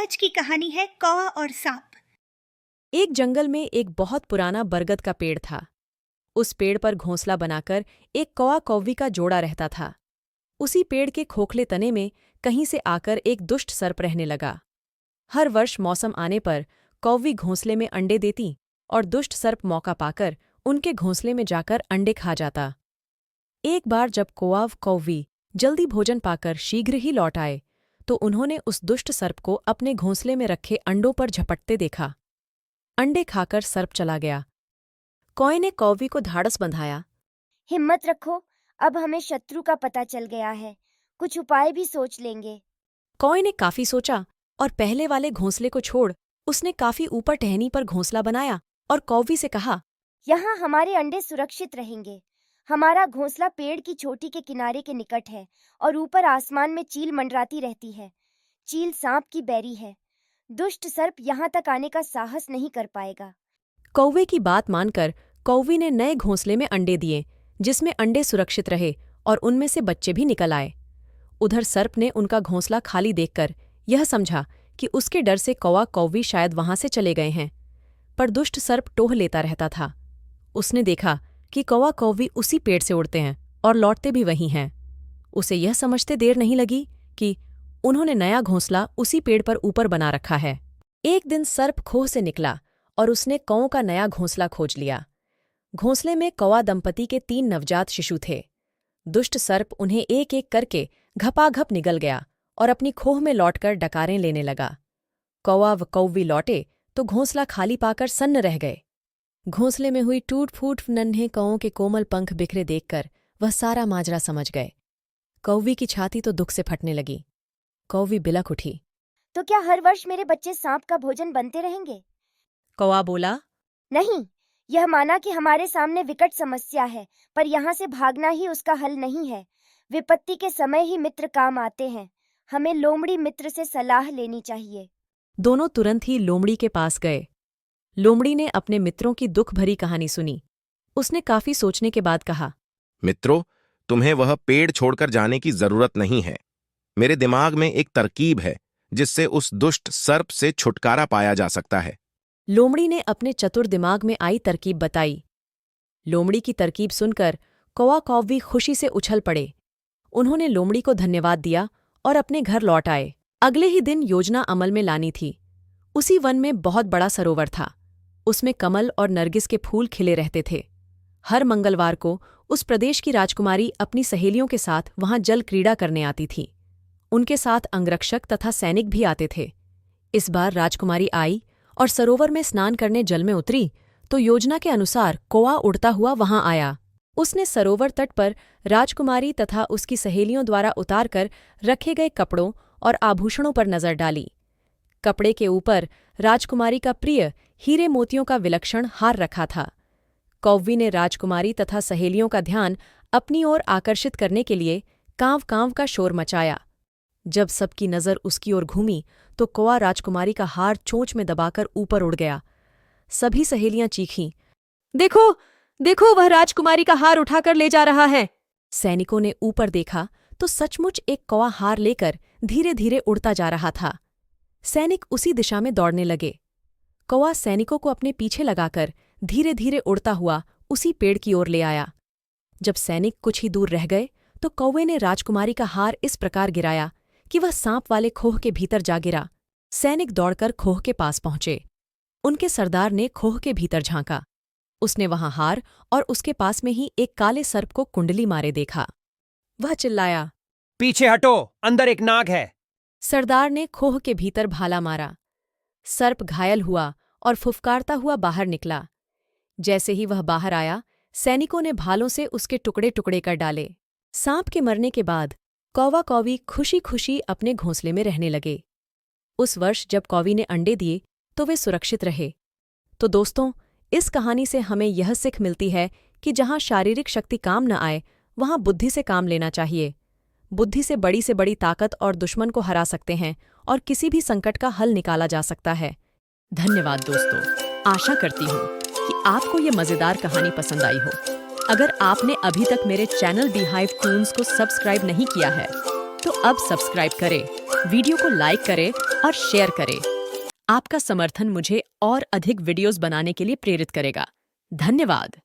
आज की कहानी है कौवा और सांप। एक जंगल में एक बहुत पुराना बरगद का पेड़ था। उस पेड़ पर घोंसला बनाकर एक कौवा कौवी का जोड़ा रहता था। उसी पेड़ के खोखले तने में कहीं से आकर एक दुष्ट सर्प रहने लगा। हर वर्ष मौसम आने पर कौवी घोंसले में अंडे देती और दुष्ट सर्प मौका पाकर उनके घोंसले में जाकर अंडे खा जाता। एक बार जब कौवा कौवी जल्दी भोजन पाकर शीघ्र ही लौट आए तो उन्होंने उस दुष्ट सर्प को अपने घोंसले में रखे अंडों पर झपटते देखा। अंडे खाकर सर्प चला गया। कौवे ने कौवी को धाड़स बंधाया। हिम्मत रखो, अब हमें शत्रु का पता चल गया है, कुछ उपाय भी सोच लेंगे। कौवे ने काफी सोचा और पहले वाले घोंसले को छोड़ उसने काफी ऊपर टहनी पर घोंसला बनाया और कौवी से कहा, यहाँ हमारे अंडे सुरक्षित रहेंगे। हमारा घोंसला पेड़ की चोटी के किनारे के निकट है और ऊपर आसमान में चील मंडराती रहती है। चील सांप की बैरी है। दुष्ट सर्प यहाँ तक आने का साहस नहीं कर पाएगा। कौवे की बात मानकर कौवी ने नए घोंसले में अंडे दिए, जिसमें अंडे सुरक्षित रहे और उनमें से बच्चे भी निकल आए। उधर सर्प ने उनका घोंसला खाली देखकर यह समझा कि उसके डर से कौवा कौवी शायद वहां से चले गए हैं, पर दुष्ट सर्प टोह लेता रहता था। उसने देखा कि कौवा कौवी उसी पेड़ से उड़ते हैं और लौटते भी वहीं हैं। उसे यह समझते देर नहीं लगी कि उन्होंने नया घोंसला उसी पेड़ पर ऊपर बना रखा है। एक दिन सर्प खोह से निकला और उसने कौओं का नया घोंसला खोज लिया। घोंसले में कौवा दंपति के 3 नवजात शिशु थे। दुष्ट सर्प उन्हें एक एक करके घपाघप निगल गया और अपनी खोह में लौटकर डकारें लेने लगा। कौवा व कौवी लौटे तो घोंसला खाली पाकर सन्न रह गए। घोंसले में हुई टूट फूट नन्हे कौओं के कोमल पंख बिखरे देखकर वह सारा माजरा समझ गए। कौवी की छाती तो दुख से फटने लगी। कौवी बिलख उठी। तो क्या हर वर्ष मेरे बच्चे सांप का भोजन बनते रहेंगे? कौवा बोला, नहीं, यह माना कि हमारे सामने विकट समस्या है, पर यहाँ से भागना ही उसका हल नहीं है। विपत्ति के समय ही मित्र काम आते हैं। हमें लोमड़ी मित्र से सलाह लेनी चाहिए। दोनों तुरंत ही लोमड़ी के पास गए। लोमड़ी ने अपने मित्रों की दुख भरी कहानी सुनी। उसने काफी सोचने के बाद कहा, मित्रों, तुम्हें वह पेड़ छोड़कर जाने की जरूरत नहीं है। मेरे दिमाग में एक तरकीब है जिससे उस दुष्ट सर्प से छुटकारा पाया जा सकता है। लोमड़ी ने अपने चतुर दिमाग में आई तरकीब बताई। लोमड़ी की तरकीब सुनकर कौवा कौवी खुशी से उछल पड़े। उन्होंने लोमड़ी को धन्यवाद दिया और अपने घर लौट आए। अगले ही दिन योजना अमल में लानी थी। उसी वन में बहुत बड़ा सरोवर था। उसमें कमल और नरगिस के फूल खिले रहते थे। हर मंगलवार को उस प्रदेश की राजकुमारी अपनी सहेलियों के साथ वहां जल क्रीड़ा करने आती थी। उनके साथ अंगरक्षक तथा सैनिक भी आते थे। इस बार राजकुमारी आई और सरोवर में स्नान करने जल में उतरी तो योजना के अनुसार कौवा उड़ता हुआ वहां आया। उसने सरोवर तट पर राजकुमारी तथा उसकी सहेलियों द्वारा उतारकर रखे गए कपड़ों और आभूषणों पर नजर डाली। कपड़े के ऊपर राजकुमारी का प्रिय हीरे मोतियों का विलक्षण हार रखा था। कौवी ने राजकुमारी तथा सहेलियों का ध्यान अपनी ओर आकर्षित करने के लिए कांव कांव का शोर मचाया। जब सबकी नजर उसकी ओर घूमी तो कौवा राजकुमारी का हार चोंच में दबाकर ऊपर उड़ गया। सभी सहेलियां चीखीं, देखो देखो, वह राजकुमारी का हार उठाकर ले जा रहा है। सैनिकों ने ऊपर देखा तो सचमुच एक कौवा हार लेकर धीरे धीरे उड़ता जा रहा था। सैनिक उसी दिशा में दौड़ने लगे। कौवा सैनिकों को अपने पीछे लगाकर धीरे धीरे उड़ता हुआ उसी पेड़ की ओर ले आया। जब सैनिक कुछ ही दूर रह गए तो कौवे ने राजकुमारी का हार इस प्रकार गिराया कि वह सांप वाले खोह के भीतर जा गिरा। सैनिक दौड़कर खोह के पास पहुंचे। उनके सरदार ने खोह के भीतर झांका। उसने वहां हार और उसके पास में ही एक काले सर्प को कुंडली मारे देखा। वह चिल्लाया, पीछे हटो, अंदर एक नाग है। सरदार ने खोह के भीतर भाला मारा। सर्प घायल हुआ और फुफकारता हुआ बाहर निकला। जैसे ही वह बाहर आया, सैनिकों ने भालों से उसके टुकड़े टुकड़े कर डाले। सांप के मरने के बाद कौवा कौवी खुशी खुशी अपने घोंसले में रहने लगे। उस वर्ष जब कौवी ने अंडे दिए तो वे सुरक्षित रहे। तो दोस्तों, इस कहानी से हमें यह सीख मिलती है कि जहां शारीरिक शक्ति काम न आए वहां बुद्धि से काम लेना चाहिए। बुद्धि से बड़ी ताकत और दुश्मन को हरा सकते हैं और किसी भी संकट का हल निकाला जा सकता है। धन्यवाद दोस्तों। आशा करती हूँ कि आपको ये मज़ेदार कहानी पसंद आई हो। अगर आपने अभी तक मेरे चैनल बीहाइव टून्स को सब्सक्राइब नहीं किया है तो अब सब्सक्राइब करें वीडियो को लाइक करें और शेयर करें। आपका समर्थन मुझे और अधिक वीडियोस बनाने के लिए प्रेरित करेगा। धन्यवाद।